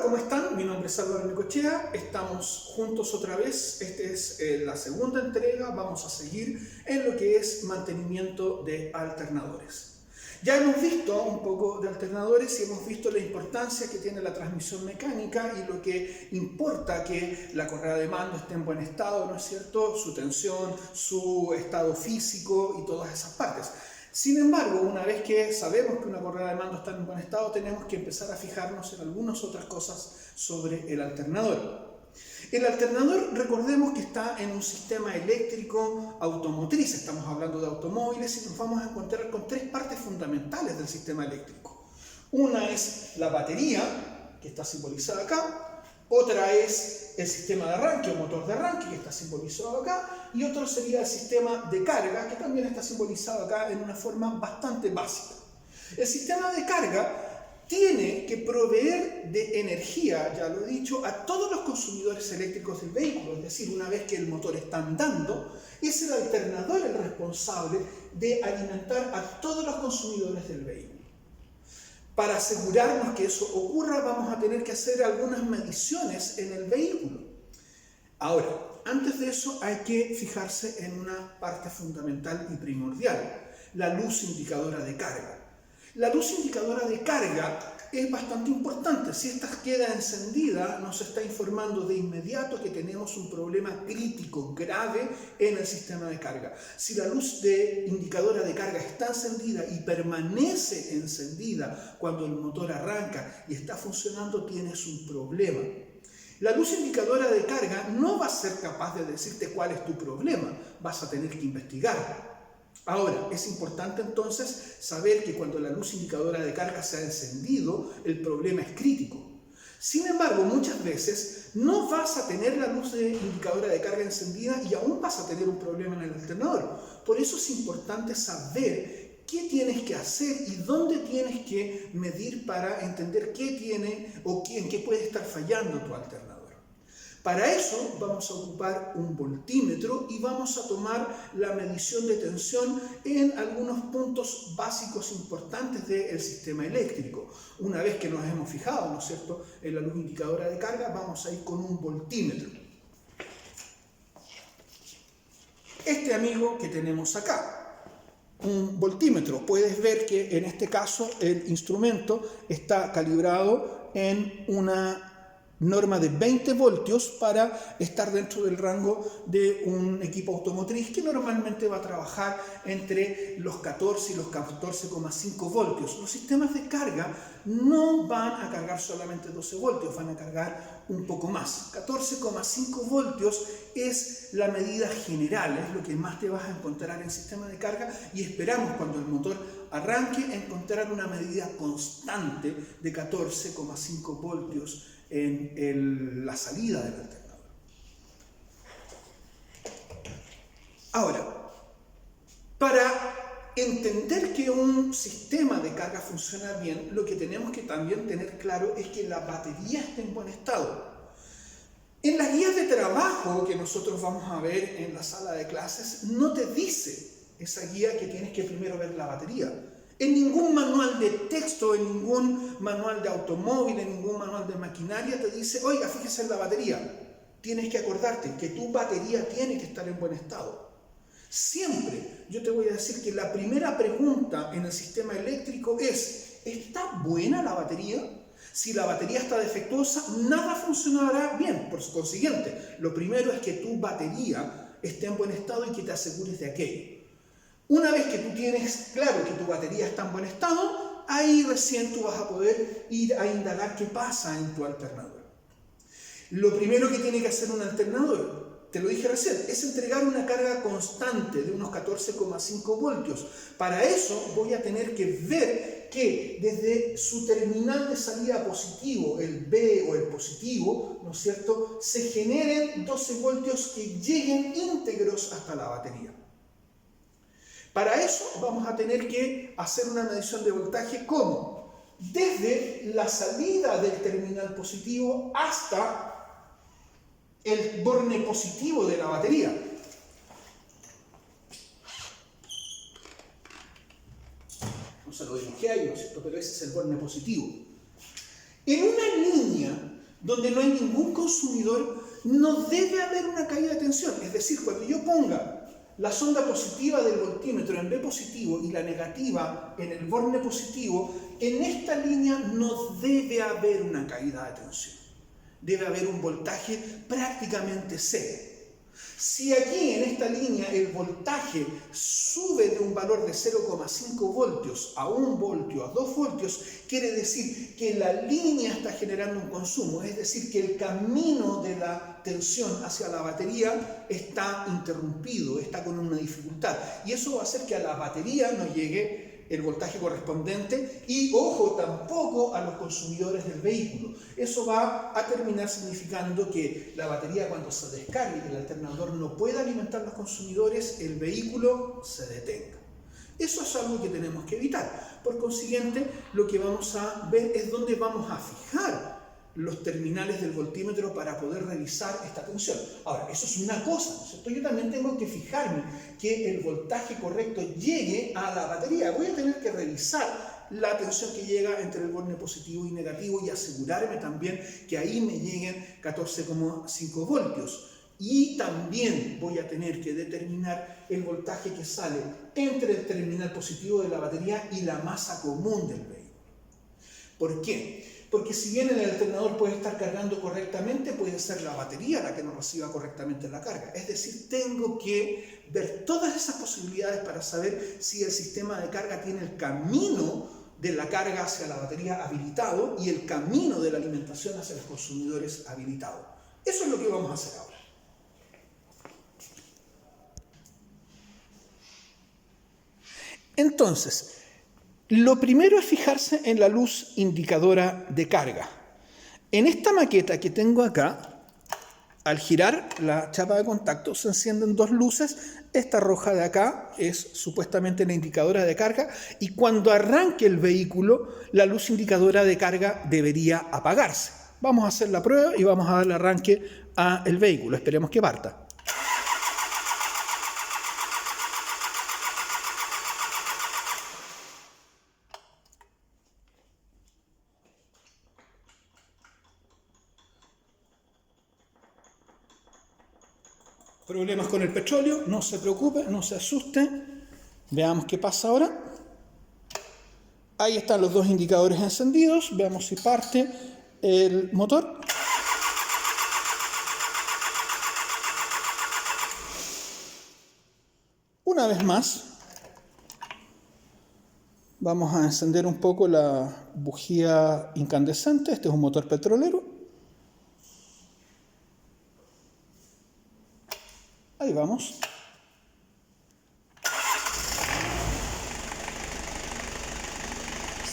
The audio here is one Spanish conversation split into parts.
¿cómo están? Mi nombre es Álvaro Necochea, estamos juntos otra vez, esta es la segunda entrega, vamos a seguir en lo que es mantenimiento de alternadores. Ya hemos visto un poco de alternadores y hemos visto la importancia que tiene la transmisión mecánica y lo que importa que la correa de mando esté en buen estado, ¿no es cierto? Su tensión, su estado físico y todas esas partes. Sin embargo, una vez que sabemos que una correa de mando está en buen estado, tenemos que empezar a fijarnos en algunas otras cosas sobre el alternador. El alternador, recordemos que está en un sistema eléctrico automotriz, estamos hablando de automóviles y nos vamos a encontrar con tres partes fundamentales del sistema eléctrico. Una es la batería, que está simbolizada acá, otra es el sistema de arranque o motor de arranque, que está simbolizado acá, y otro sería el sistema de carga, que también está simbolizado acá en una forma bastante básica. El sistema de carga tiene que proveer de energía, ya lo he dicho, a todos los consumidores eléctricos del vehículo. Es decir, una vez que el motor está andando, es el alternador el responsable de alimentar a todos los consumidores del vehículo. Para asegurarnos que eso ocurra, vamos a tener que hacer algunas mediciones en el vehículo. Ahora, antes de eso hay que fijarse en una parte fundamental y primordial, la luz indicadora de carga. La luz indicadora de carga es bastante importante. Si esta queda encendida, nos está informando de inmediato que tenemos un problema crítico, grave en el sistema de carga. Si la luz indicadora de carga está encendida y permanece encendida cuando el motor arranca y está funcionando, tienes un problema. La luz indicadora de carga no va a ser capaz de decirte cuál es tu problema. Vas a tener que investigar. Ahora, es importante entonces saber que cuando la luz indicadora de carga se ha encendido, el problema es crítico. Sin embargo, muchas veces no vas a tener la luz indicadora de carga encendida y aún vas a tener un problema en el alternador. Por eso es importante saber qué tienes que hacer y dónde tienes que medir para entender qué tiene o en qué puede estar fallando tu alternador. Para eso vamos a ocupar un voltímetro y vamos a tomar la medición de tensión en algunos puntos básicos importantes del sistema eléctrico. Una vez que nos hemos fijado, ¿no es cierto?, en la luz indicadora de carga, vamos a ir con un voltímetro. Este amigo que tenemos acá, un voltímetro, puedes ver que en este caso el instrumento está calibrado en una norma de 20 voltios para estar dentro del rango de un equipo automotriz que normalmente va a trabajar entre los 14 y los 14,5 voltios. Los sistemas de carga no van a cargar solamente 12 voltios, van a cargar un poco más. 14,5 voltios es la medida general, es lo que más te vas a encontrar en sistema de carga y esperamos cuando el motor arranque encontrar una medida constante de 14,5 voltios en la salida del alternador. Ahora, para entender que un sistema de carga funciona bien, lo que tenemos que también tener claro es que la batería esté en buen estado. En las guías de trabajo que nosotros vamos a ver en la sala de clases, no te dice esa guía que tienes que primero ver la batería. En ningún manual de texto, en ningún manual de automóvil, en ningún manual de maquinaria te dice, oiga, fíjese en la batería. Tienes que acordarte que tu batería tiene que estar en buen estado. Siempre yo te voy a decir que la primera pregunta en el sistema eléctrico es, ¿está buena la batería? Si la batería está defectuosa, nada funcionará bien. Por consiguiente, lo primero es que tu batería esté en buen estado y que te asegures de aquello. Una vez que tú tienes claro que tu batería está en buen estado, ahí recién tú vas a poder ir a indagar qué pasa en tu alternador. Lo primero que tiene que hacer un alternador, te lo dije recién, es entregar una carga constante de unos 14,5 voltios. Para eso voy a tener que ver que desde su terminal de salida positivo, el B o el positivo, ¿no es cierto?, se generen 12 voltios que lleguen íntegros hasta la batería. Para eso vamos a tener que hacer una medición de voltaje ¿cómo? Desde la salida del terminal positivo hasta el borne positivo de la batería. No se lo dibujé ahí, ¿no es cierto?, pero ese es el borne positivo. En una línea donde no hay ningún consumidor, no debe haber una caída de tensión. Es decir, cuando yo ponga la sonda positiva del voltímetro en B positivo y la negativa en el borne positivo, en esta línea no debe haber una caída de tensión. Debe haber un voltaje prácticamente cero. Si aquí en esta línea el voltaje sube de un valor de 0,5 voltios a 1 voltio, a 2 voltios, quiere decir que la línea está generando un consumo, es decir, que el camino de la tensión hacia la batería está interrumpido, está con una dificultad. Y eso va a hacer que a la batería no llegue el voltaje correspondiente y, ojo, tampoco a los consumidores del vehículo. Eso va a terminar significando que la batería, cuando se descargue y el alternador no pueda alimentar a los consumidores, el vehículo se detenga. Eso es algo que tenemos que evitar. Por consiguiente, lo que vamos a ver es dónde vamos a fijar los terminales del voltímetro para poder revisar esta tensión. Ahora, eso es una cosa, ¿no es cierto? Yo también tengo que fijarme que el voltaje correcto llegue a la batería. Voy a tener que revisar la tensión que llega entre el borne positivo y negativo y asegurarme también que ahí me lleguen 14,5 voltios. Y también voy a tener que determinar el voltaje que sale entre el terminal positivo de la batería y la masa común del vehículo. ¿Por qué? Porque si bien el alternador puede estar cargando correctamente, puede ser la batería la que no reciba correctamente la carga. Es decir, tengo que ver todas esas posibilidades para saber si el sistema de carga tiene el camino de la carga hacia la batería habilitado y el camino de la alimentación hacia los consumidores habilitado. Eso es lo que vamos a hacer ahora. Entonces, lo primero es fijarse en la luz indicadora de carga. En esta maqueta que tengo acá, al girar la chapa de contacto se encienden dos luces. Esta roja de acá es supuestamente la indicadora de carga y cuando arranque el vehículo, la luz indicadora de carga debería apagarse. Vamos a hacer la prueba y vamos a darle arranque al vehículo. Esperemos que parta. Problemas con el petróleo, no se preocupe, no se asuste. Veamos qué pasa ahora. Ahí están los dos indicadores encendidos. Veamos si parte el motor. Una vez más, vamos a encender un poco la bujía incandescente. Este es un motor petrolero. Ahí vamos.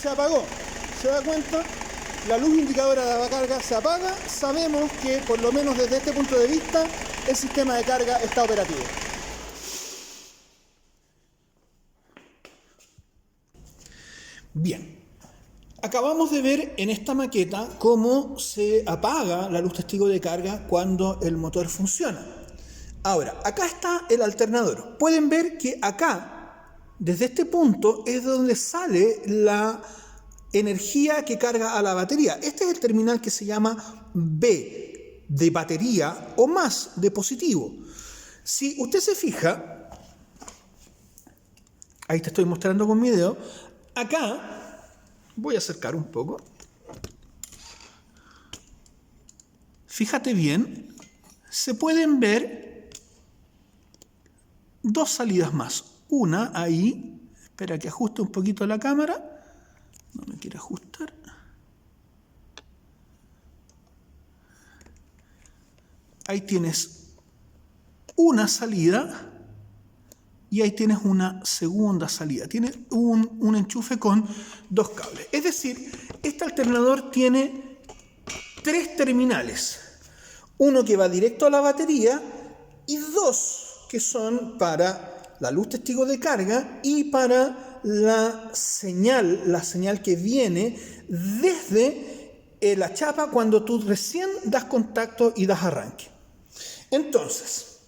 Se apagó. ¿Se da cuenta? La luz indicadora de la carga se apaga. Sabemos que, por lo menos desde este punto de vista, el sistema de carga está operativo. Bien. Acabamos de ver en esta maqueta cómo se apaga la luz testigo de carga cuando el motor funciona. Ahora, acá está el alternador. Pueden ver que acá, desde este punto, es donde sale la energía que carga a la batería. Este es el terminal que se llama B, de batería, o más, de positivo. Si usted se fija, ahí te estoy mostrando con mi dedo, acá, voy a acercar un poco. Fíjate bien, se pueden ver dos salidas más. Una ahí, espera que ajuste un poquito la cámara. No me quiere ajustar. Ahí tienes una salida y ahí tienes una segunda salida. Tiene un enchufe con dos cables. Es decir, este alternador tiene tres terminales. Uno que va directo a la batería y dos que son para la luz testigo de carga y para la señal que viene desde la chapa cuando tú recién das contacto y das arranque. Entonces,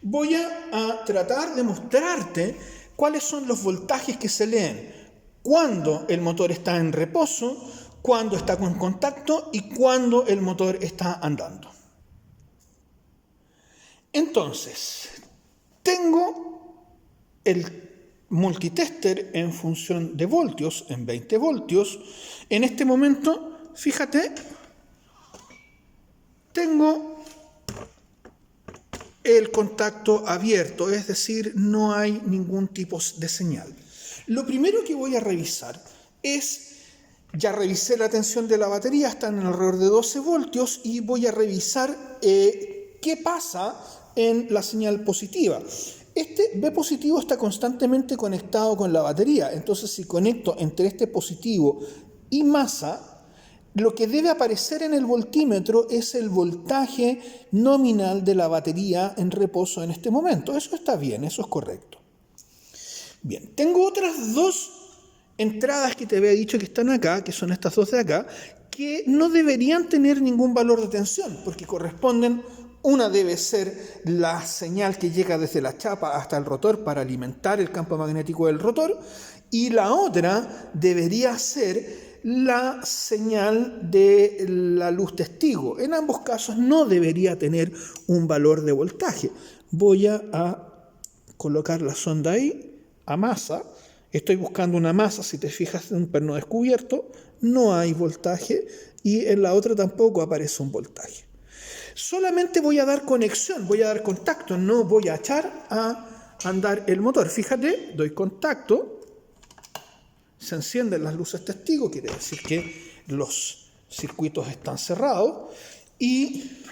voy a tratar de mostrarte cuáles son los voltajes que se leen cuando el motor está en reposo, cuando está con contacto y cuando el motor está andando. Entonces, tengo el multitester en función de voltios, en 20 voltios. En este momento, fíjate, tengo el contacto abierto, es decir, no hay ningún tipo de señal. Lo primero que voy a revisar es, ya revisé la tensión de la batería, está en alrededor de 12 voltios y voy a revisar qué pasa en la señal positiva. Este B positivo está constantemente conectado con la batería, entonces si conecto entre este positivo y masa, lo que debe aparecer en el voltímetro es el voltaje nominal de la batería en reposo en este momento. Eso está bien, eso es correcto. Bien, tengo otras dos entradas que te había dicho que están acá, que son estas dos de acá, que no deberían tener ningún valor de tensión, porque corresponden. Una debe ser la señal que llega desde la chapa hasta el rotor para alimentar el campo magnético del rotor, y la otra debería ser la señal de la luz testigo. En ambos casos no debería tener un valor de voltaje. Voy a colocar la sonda ahí, a masa. Estoy buscando una masa, si te fijas, en un perno descubierto, no hay voltaje, y en la otra tampoco aparece un voltaje. Solamente voy a dar conexión, voy a dar contacto, no voy a echar a andar el motor. Fíjate, doy contacto, se encienden las luces testigo, quiere decir que los circuitos están cerrados y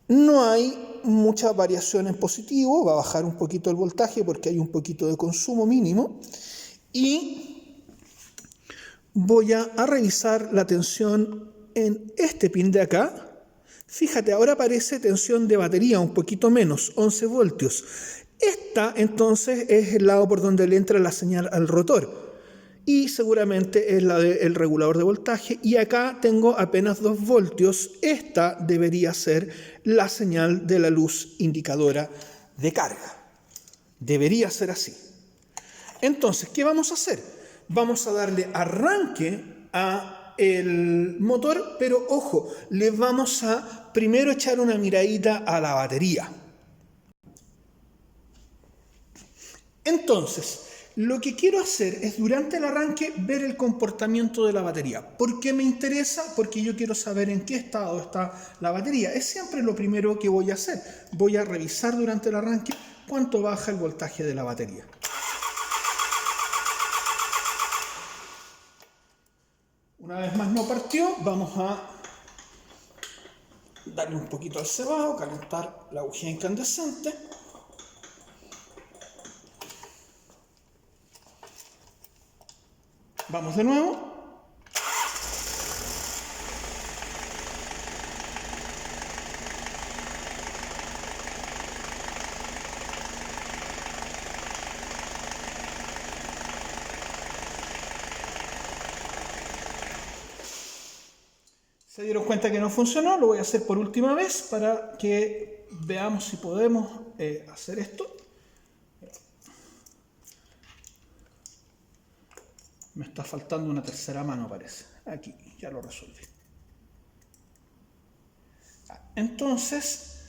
no hay mucha variación en positivo, va a bajar un poquito el voltaje porque hay un poquito de consumo mínimo, y voy a revisar la tensión en este pin de acá. Fíjate, ahora aparece tensión de batería un poquito menos, 11 voltios. Esta entonces es el lado por donde le entra la señal al rotor y seguramente es la del regulador de voltaje, y acá tengo apenas 2 voltios. Esta debería ser la señal de la luz indicadora de carga. Debería ser así. Entonces, ¿qué vamos a hacer? Vamos a darle arranque a el motor, pero ojo, le vamos a primero echar una miradita a la batería. Entonces, lo que quiero hacer es durante el arranque ver el comportamiento de la batería. ¿Por qué me interesa? Porque yo quiero saber en qué estado está la batería. Es siempre lo primero que voy a hacer. Voy a revisar durante el arranque cuánto baja el voltaje de la batería. Una vez más no partió, vamos a darle un poquito al cebado, calentar la bujía incandescente. Vamos de nuevo. ¿Se dieron cuenta que no funcionó? Lo voy a hacer por última vez para que veamos si podemos hacer esto. Me está faltando una tercera mano, parece. Aquí, ya lo resolví. Entonces,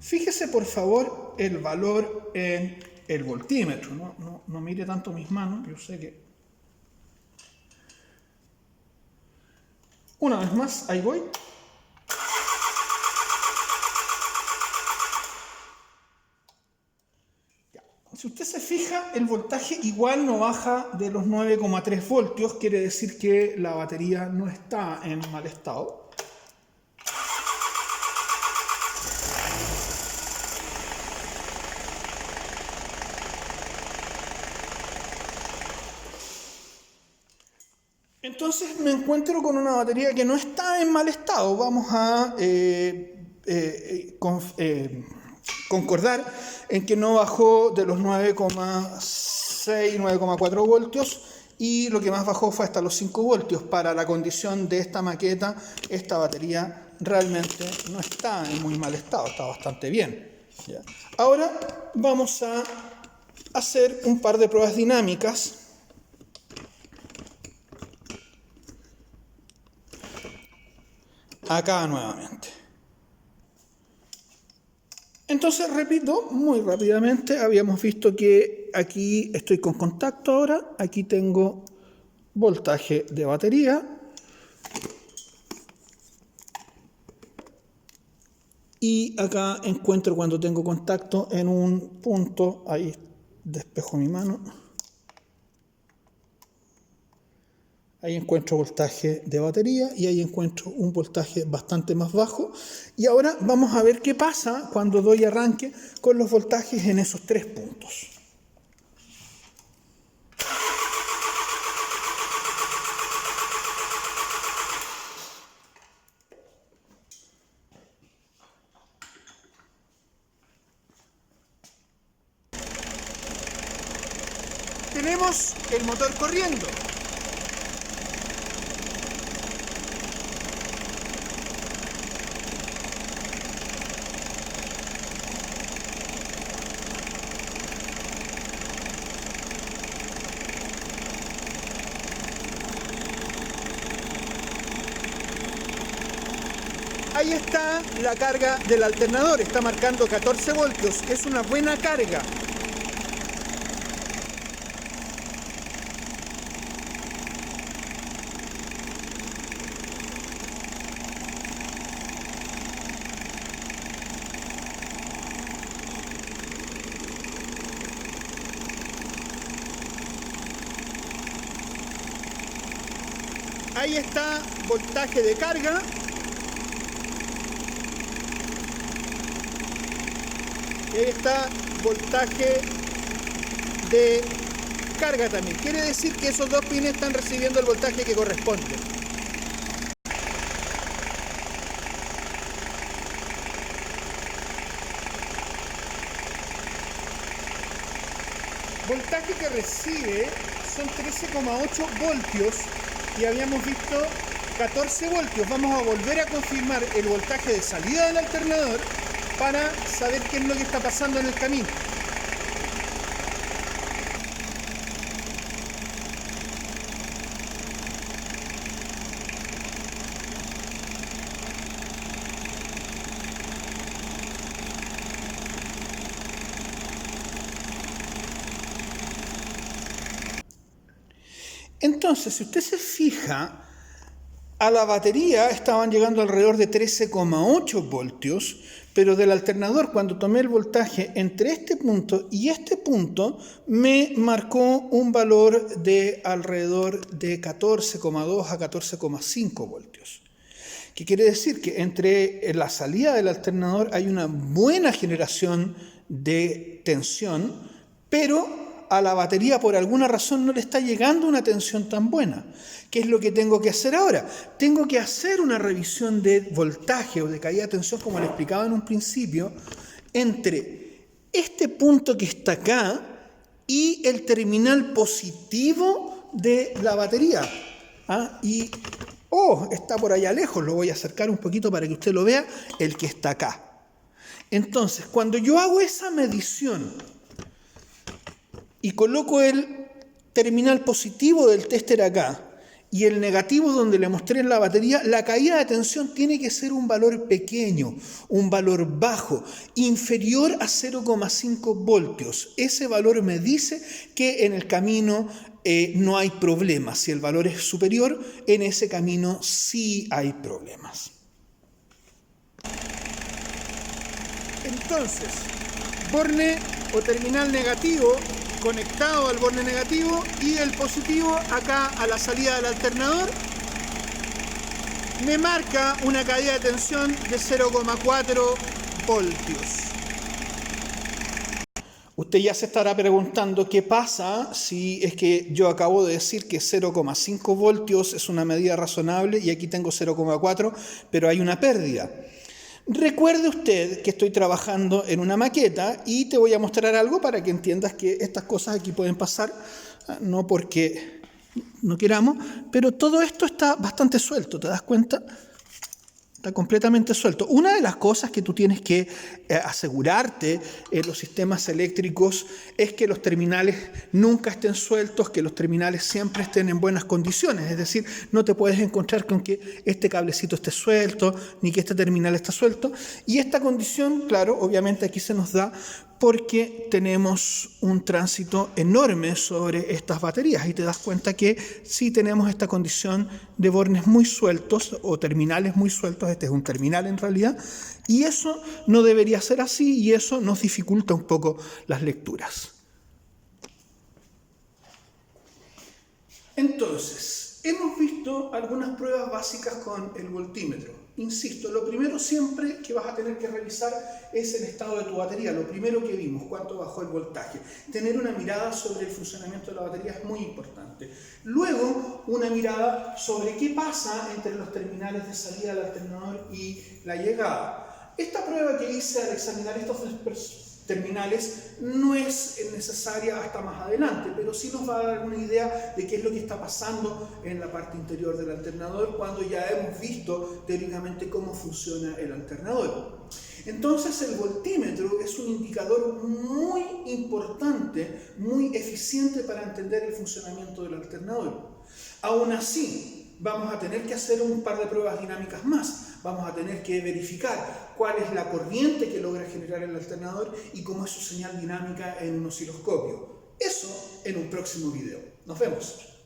fíjese por favor el valor en el voltímetro. No mire tanto mis manos, yo sé que... Una vez más, ahí voy. Ya. Si usted se fija, el voltaje igual no baja de los 9,3 voltios, quiere decir que la batería no está en mal estado. Entonces me encuentro con una batería que no está en mal estado. Vamos a concordar en que no bajó de los 9,6, 9,4 voltios, y lo que más bajó fue hasta los 5 voltios. Para la condición de esta maqueta, esta batería realmente no está en muy mal estado, está bastante bien. ¿Ya? Ahora vamos a hacer un par de pruebas dinámicas. acá nuevamente. Entonces, repito muy rápidamente, habíamos visto que aquí estoy con contacto ahora, aquí tengo voltaje de batería y acá encuentro cuando tengo contacto en un punto, ahí despejo mi mano, ahí encuentro voltaje de batería y ahí encuentro un voltaje bastante más bajo. Y ahora vamos a ver qué pasa cuando doy arranque con los voltajes en esos tres puntos. Tenemos el motor corriendo. Ahí está la carga del alternador, está marcando 14 voltios, es una buena carga. Ahí está voltaje de carga. Y ahí está voltaje de carga también. Quiere decir que esos dos pines están recibiendo el voltaje que corresponde. Voltaje que recibe son 13,8 voltios y habíamos visto 14 voltios. Vamos a volver a confirmar el voltaje de salida del alternador para saber qué es lo que está pasando en el camino. Entonces, si usted se fija, a la batería estaban llegando alrededor de 13,8 voltios, pero del alternador, cuando tomé el voltaje entre este punto y este punto, me marcó un valor de alrededor de 14,2 a 14,5 voltios. ¿Qué quiere decir? Que entre la salida del alternador hay una buena generación de tensión, pero a la batería por alguna razón no le está llegando una tensión tan buena. ¿Qué es lo que tengo que hacer ahora? Tengo que hacer una revisión de voltaje o de caída de tensión, como le explicaba en un principio, entre este punto que está acá y el terminal positivo de la batería. Y está por allá lejos, lo voy a acercar un poquito para que usted lo vea, el que está acá. Entonces, cuando yo hago esa medición y coloco el terminal positivo del tester acá y el negativo donde le mostré en la batería, la caída de tensión tiene que ser un valor pequeño, un valor bajo, inferior a 0,5 voltios. Ese valor me dice que en el camino no hay problemas. Si el valor es superior, en ese camino sí hay problemas. Entonces, borne o terminal negativo conectado al borne negativo y el positivo acá a la salida del alternador me marca una caída de tensión de 0,4 voltios. Usted ya se estará preguntando qué pasa si es que yo acabo de decir que 0,5 voltios es una medida razonable y aquí tengo 0,4, pero hay una pérdida. Recuerde usted que estoy trabajando en una maqueta y te voy a mostrar algo para que entiendas que estas cosas aquí pueden pasar, no porque no queramos, pero todo esto está bastante suelto, ¿te das cuenta? Está completamente suelto. Una de las cosas que tú tienes que asegurarte en los sistemas eléctricos es que los terminales nunca estén sueltos, que los terminales siempre estén en buenas condiciones. Es decir, no te puedes encontrar con que este cablecito esté suelto, ni que este terminal esté suelto. Y esta condición, claro, obviamente aquí se nos da porque tenemos un tránsito enorme sobre estas baterías y te das cuenta que sí tenemos esta condición de bornes muy sueltos o terminales muy sueltos. Este es un terminal en realidad, y eso no debería ser así y eso nos dificulta un poco las lecturas. Entonces, hemos visto algunas pruebas básicas con el voltímetro. Insisto, lo primero siempre que vas a tener que revisar es el estado de tu batería. Lo primero que vimos, cuánto bajó el voltaje. Tener una mirada sobre el funcionamiento de la batería es muy importante. Luego, una mirada sobre qué pasa entre los terminales de salida del alternador y la llegada. Esta prueba que hice al examinar estos terminales no es necesaria hasta más adelante, pero sí nos va a dar una idea de qué es lo que está pasando en la parte interior del alternador cuando ya hemos visto teóricamente cómo funciona el alternador. Entonces el voltímetro es un indicador muy importante, muy eficiente para entender el funcionamiento del alternador. Aún así, vamos a tener que hacer un par de pruebas dinámicas más. Vamos a tener que verificar cuál es la corriente que logra generar el alternador y cómo es su señal dinámica en un osciloscopio. Eso en un próximo video. Nos vemos.